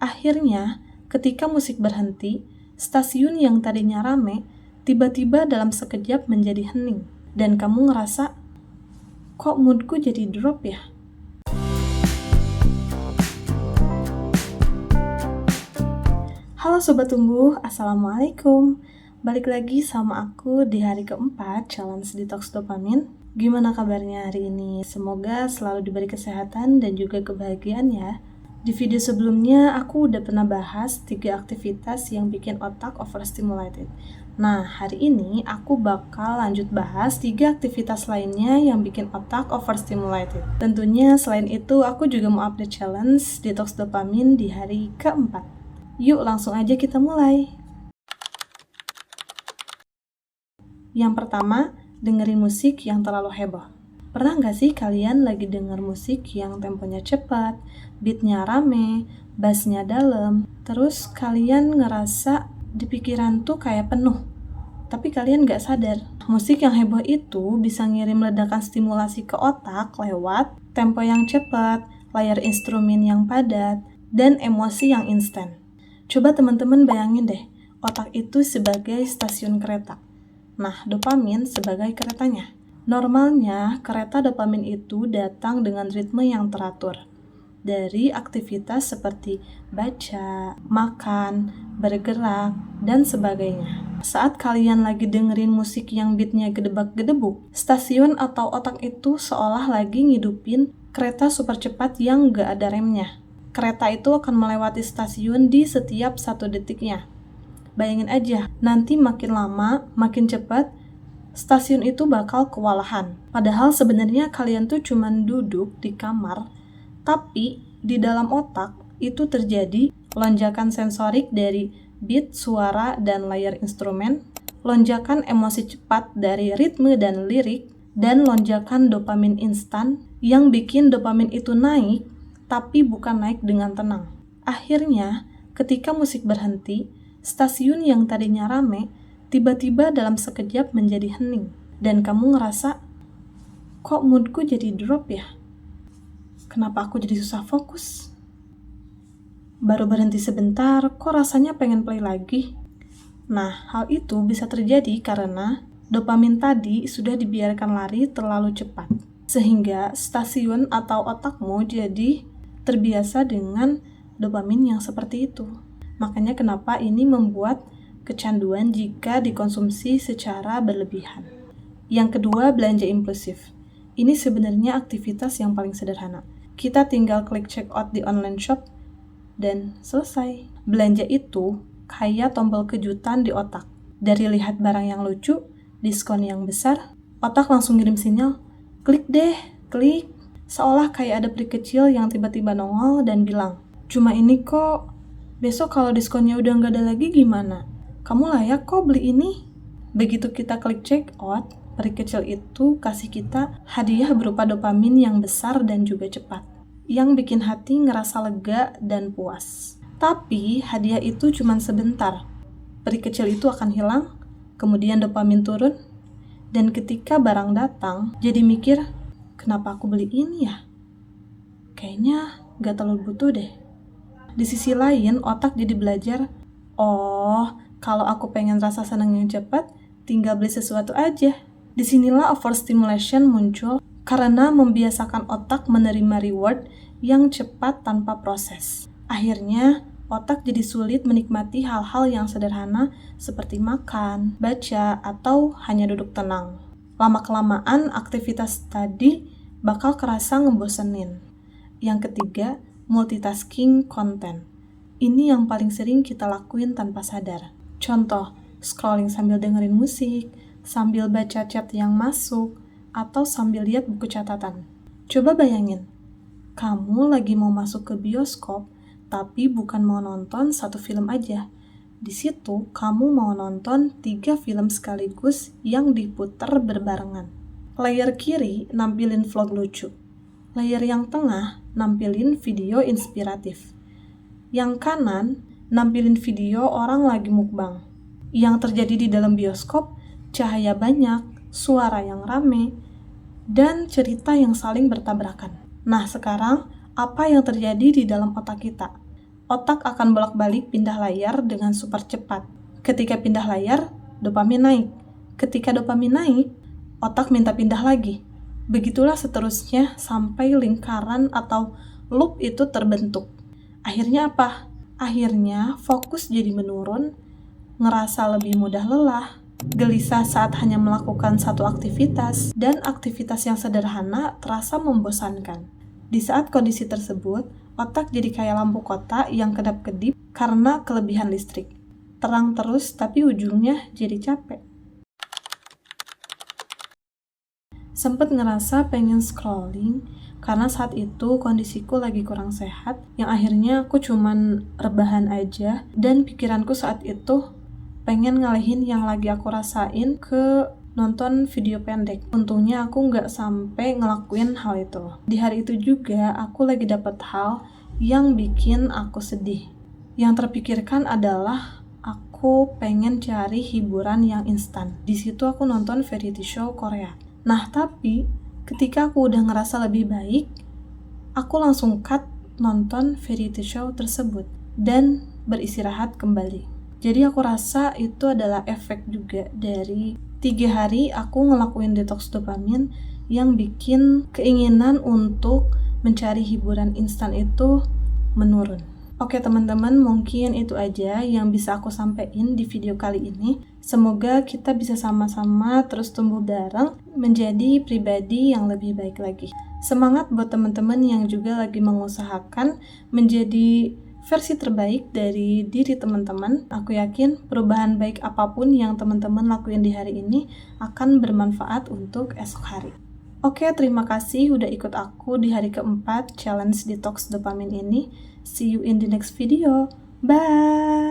Akhirnya, ketika musik berhenti, stasiun yang tadinya rame, tiba-tiba dalam sekejap menjadi hening. Dan kamu ngerasa, kok moodku jadi drop ya? Halo Sobat Tumbuh, Assalamualaikum. Balik lagi sama aku di hari keempat Challenge Detox Dopamin. Gimana kabarnya hari ini? Semoga selalu diberi kesehatan dan juga kebahagiaan ya. Di video sebelumnya aku udah pernah bahas 3 aktivitas yang bikin otak overstimulated. Nah, hari ini aku bakal lanjut bahas 3 aktivitas lainnya yang bikin otak overstimulated. Tentunya selain itu aku juga mau update challenge detox dopamin di hari keempat. Yuk langsung aja kita mulai. Yang pertama, dengerin musik yang terlalu heboh. Pernah nggak sih kalian lagi denger musik yang temponya cepat, beatnya rame, bassnya dalam, terus kalian ngerasa di pikiran tuh kayak penuh, tapi kalian nggak sadar. Musik yang heboh itu bisa ngirim ledakan stimulasi ke otak lewat tempo yang cepat, layar instrumen yang padat, dan emosi yang instan. Coba teman-teman bayangin deh, otak itu sebagai stasiun kereta. Nah, dopamin sebagai keretanya. Normalnya, kereta dopamin itu datang dengan ritme yang teratur. Dari aktivitas seperti baca, makan, bergerak, dan sebagainya. Saat kalian lagi dengerin musik yang beatnya gedebak-gedebuk, stasiun atau otak itu seolah lagi ngidupin kereta super cepat yang gak ada remnya. Kereta itu akan melewati stasiun di setiap 1 detiknya. Bayangin aja, nanti makin lama, makin cepat, stasiun itu bakal kewalahan. Padahal sebenarnya kalian tuh cuman duduk di kamar, tapi di dalam otak itu terjadi lonjakan sensorik dari beat, suara, dan layar instrumen, lonjakan emosi cepat dari ritme dan lirik, dan lonjakan dopamin instan yang bikin dopamin itu naik, tapi bukan naik dengan tenang. Akhirnya, ketika musik berhenti, stasiun yang tadinya rame, tiba-tiba dalam sekejap menjadi hening. Dan kamu ngerasa, kok moodku jadi drop ya? Kenapa aku jadi susah fokus? Baru berhenti sebentar, kok rasanya pengen play lagi? Nah, hal itu bisa terjadi karena dopamin tadi sudah dibiarkan lari terlalu cepat. Sehingga stasiun atau otakmu jadi terbiasa dengan dopamin yang seperti itu. Makanya kenapa ini membuat kecanduan jika dikonsumsi secara berlebihan. Yang kedua, belanja impulsif. Ini sebenarnya aktivitas yang paling sederhana. Kita tinggal klik check out di online shop dan selesai. Belanja itu kayak tombol kejutan di otak. Dari lihat barang yang lucu, diskon yang besar, otak langsung ngirim sinyal, klik deh, klik. Seolah kayak ada peri kecil yang tiba-tiba nongol dan bilang, cuma ini kok, besok kalau diskonnya udah nggak ada lagi gimana? Kamu layak kok beli ini. Begitu kita klik check out, peri kecil itu kasih kita hadiah berupa dopamin yang besar dan juga cepat, yang bikin hati ngerasa lega dan puas. Tapi hadiah itu cuma sebentar. Peri kecil itu akan hilang, kemudian dopamin turun, dan ketika barang datang, jadi mikir, kenapa aku beli ini ya? Kayaknya gak terlalu butuh deh. Di sisi lain, otak jadi belajar, oh, kalau aku pengen rasa senang yang cepat, tinggal beli sesuatu aja. Disinilah overstimulation muncul karena membiasakan otak menerima reward yang cepat tanpa proses. Akhirnya, otak jadi sulit menikmati hal-hal yang sederhana seperti makan, baca, atau hanya duduk tenang. Lama-kelamaan, aktivitas tadi bakal kerasa ngebosenin. Yang ketiga, multitasking konten. Ini yang paling sering kita lakuin tanpa sadar. Contoh, scrolling sambil dengerin musik, sambil baca chat yang masuk, atau sambil lihat buku catatan. Coba bayangin, kamu lagi mau masuk ke bioskop, tapi bukan mau nonton 1 film aja. Di situ, kamu mau nonton 3 film sekaligus yang diputar berbarengan. Layar kiri nampilin vlog lucu. Layar yang tengah nampilin video inspiratif. Yang kanan nampilin video orang lagi mukbang. Yang terjadi di dalam bioskop, cahaya banyak, suara yang rame, dan cerita yang saling bertabrakan. Nah, sekarang apa yang terjadi di dalam otak kita? otak akan bolak-balik pindah layar dengan super cepat. Ketika pindah layar, dopamin naik. Ketika dopamin naik, otak minta pindah lagi. Begitulah seterusnya sampai lingkaran atau loop itu terbentuk. Akhirnya apa? Akhirnya fokus jadi menurun, ngerasa lebih mudah lelah, gelisah saat hanya melakukan satu aktivitas, dan aktivitas yang sederhana terasa membosankan. Di saat kondisi tersebut, otak jadi kayak lampu kotak yang kedap-kedip karena kelebihan listrik. Terang terus tapi ujungnya jadi capek. Sempet ngerasa pengen scrolling karena saat itu kondisiku lagi kurang sehat, yang akhirnya aku cuman rebahan aja, dan pikiranku saat itu pengen ngalihin yang lagi aku rasain ke nonton video pendek. Untungnya aku nggak sampai ngelakuin hal itu. Di hari itu juga aku lagi dapet hal yang bikin aku sedih. Yang terpikirkan adalah aku pengen cari hiburan yang instan. Di situ aku nonton variety show Korea. Nah, tapi ketika aku udah ngerasa lebih baik, aku langsung cut nonton variety show tersebut dan beristirahat kembali. Jadi aku rasa itu adalah efek juga dari 3 hari aku ngelakuin detox dopamin yang bikin keinginan untuk mencari hiburan instan itu menurun. Oke teman-teman, mungkin itu aja yang bisa aku sampaikan di video kali ini. Semoga kita bisa sama-sama terus tumbuh bareng menjadi pribadi yang lebih baik lagi. Semangat buat teman-teman yang juga lagi mengusahakan menjadi versi terbaik dari diri teman-teman. Aku yakin perubahan baik apapun yang teman-teman lakuin di hari ini akan bermanfaat untuk esok hari. Oke, terima kasih udah ikut aku di hari keempat challenge detox dopamin ini. See you in the next video. Bye!